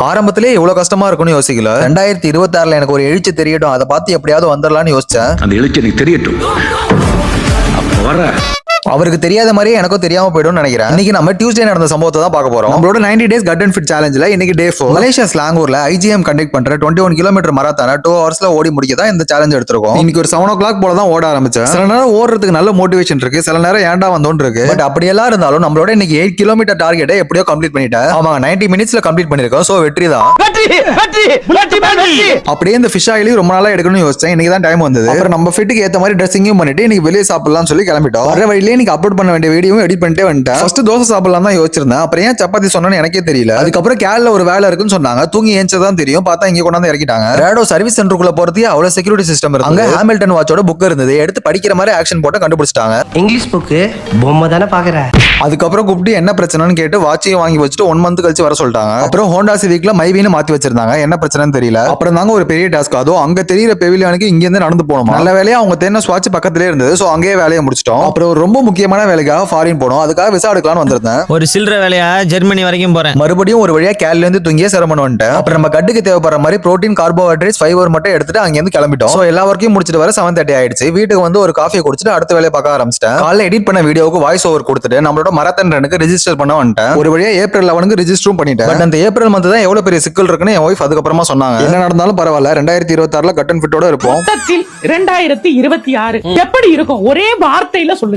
ஆரம்பத்திலே இவ்வளவு கஷ்டமா இருக்கும்னு யோசிக்கல. 2026ல எனக்கு ஒரு எழுச்சி தெரியட்டும், அதை பார்த்து எப்படியாவது வந்துடலாம்னு யோசிச்சேன். அந்த எழுச்சி எனக்கு தெரியட்டும். அப்ப வர அவருக்கு தெரியாத மாதிரியே எனக்கும் தெரியாம போயிடும் நினைக்கிறேன். இன்னைக்கு நம்ம டியூஸ்டே நடந்த சம்பவத்தை தான் பார்க்க போறோம். நம்மளோட 90 days gut and fit சேலஞ்சில் இன்னைக்கு டே 4. மலேசியா ஸ்லாங்கூர்ல IGM கண்டக்ட் பண்ற 21 கிலோமீட்டர் மராத்தான 2 ஹவர்ஸ்ல ஓடி முடிக்க தான் இந்த சேலஞ்ச் எடுத்திருக்கோம். இன்னைக்கு ஒரு 7 o'clock போல தான் ஓட ஆரம்பிச்சேன். சில நேரம் ஓடுறதுக்கு நல்ல மோட்டிவேஷன் இருக்கு, சில நேரம் ஏன்டா வந்தோன்னு இருக்கு. பட் அப்படி எல்லாம் இருந்தாலும் நம்மளோட இன்னைக்கு 8 கிலோமீட்டர் டார்கெட்டை எப்படியோ கம்ப்ளீட் பண்ணிட்டேன். ஆமா, 90 மினிட்ஸ்ல கம்ப்ளீட் பண்ணிருக்கோம். சோ வெற்றி தான். அப்படியே இந்த ஃபிஷ் ஆயிலையும் ரொம்ப நாளா எடுக்கணும்னு யோசிச்சேன். இன்னைக்கு தான் டைம் வந்தது. அப்புறம் நம்ம ஃபிட்டுக்கு ஏத்த மாதிரி ட்ரெஸ்ஸிங்கும் பண்ணிட்டு இன்னைக்கு வெளியே சாப்பிடலாம்னு சொல்லி கிளம்பிட்டோம். வர வழியிலே இன்னைக்கு அப்லோட் பண்ண வேண்டிய வீடியோ எடிட் பண்ணிட்டே வந்துட்டேன். ஃபர்ஸ்ட் தோசை சாப்பிடலாம் தான் யோசிச்சிருந்தேன். அப்புறம் ஏன் சப்பாத்தி சொன்னேன்னு எனக்கே தெரியல. அதுக்கப்புறம் கேரள ஒரு வேலை இருக்குன்னு சொன்னாங்க. தூங்கி ஏஞ்சதான் தெரியும். பார்த்தா இங்க கொண்டாந்து இறக்கிட்டாங்க. ரேடோ சர்வீஸ் சென்டருக்குள்ள போறதுக்கு அவ்வளவு செக்யூரிட்டி சிஸ்டம் இருக்கு. அங்க ஹாமில்டன் வாட்சோட புக் இருந்தது. எடுத்து படிக்கிற மாதிரி ஆக்ஷன் போட்டு கண்டுபிடிச்சிட்டாங்க. இங்கிலீஷ் புக்கு பொம்மை தானே பாக்குற. அதுக்கப்புறம் கூப்பிட்டு என்ன பிரச்சனைன்னு கேட்டு வாட்சையும் வாங்கி வச்சுட்டு 1 month கழிச்சு வர சொல்லிட்டாங்க. அப்புறம் ஹோண்டா சிவிக்ல மைவின்னு மாத்தி வச்சிருந்தாங்க. என்ன பிரச்சனைன்னு தெரியல. அப்புறம் தாங்க ஒரு பெரிய டாஸ்க். அதுவும் அங்க தெரியிற பெவிலியானுக்கு இங்க இருந்து நடந்து போனோம். நல்ல வேலையா அவங்க தேன ஸ்வாட்ச் பக்கத்திலே இருந்தது. சோ அங்கேயே வேலையை முடிச்சிட்டோம். அப்புறம் ஒரு ரொம்ப முக்கியமான வேலைக்காக ஃபாரின் போனோம். அதுக்காக விசா எடுக்கலாம்னு வந்திருந்தேன். ஒரு சில்லற வேலையா ஜெர்மனி வரைக்கும் போறேன். மறுபடியும் ஒரு வழியா கேரளா இருந்து தூங்கியே சிரமம் வந்துட்டேன். அப்புறம் நம்ம கட்டுக்கு தேவைப்படுற மாதிரி புரோட்டீன், கார்போஹைட்ரேட்ஸ், ஃபைபர் மட்டும் எடுத்துட்டு அங்க இருந்து கிளம்பிட்டோம். சோ எல்லா வரைக்கும் முடிச்சிட்டு வர 7:30 ஆயிடுச்சு. வீட்டுக்கு வந்து ஒரு காஃபியை குடிச்சிட்டு அடுத்த வேலையை பார்க்க ஆரம்பிச்சிட்டேன். காலைல எடிட் பண்ண வீடியோக்கு வாய்ஸ் ஓவர் கொடுத்துட்டு நம்மளோட மராத்தான் ரனுக்கு ரெஜிஸ்டர் பண்ண வந்துட்டேன். ஒரு வழியா ஏப்ரல் 11க்கு ரெஜிஸ்டரும் பண்ணிட்டேன். பட் அந்த ஏப்ரல் மந்த் தான் எவ்வளவு பெரிய சிக்கல் இருக்குன்னு என் ஒய்ஃப் அதுக்கப்புறமா சொன்னாங்க. என்ன நடந்தாலும் பரவாயில்ல, 2026ல கட் அண்ட் ஃபிட்டோட இருப்போம். 2026 எப்படி இருக்கும் ஒரே வார்த்தையில சொல்லுங்க.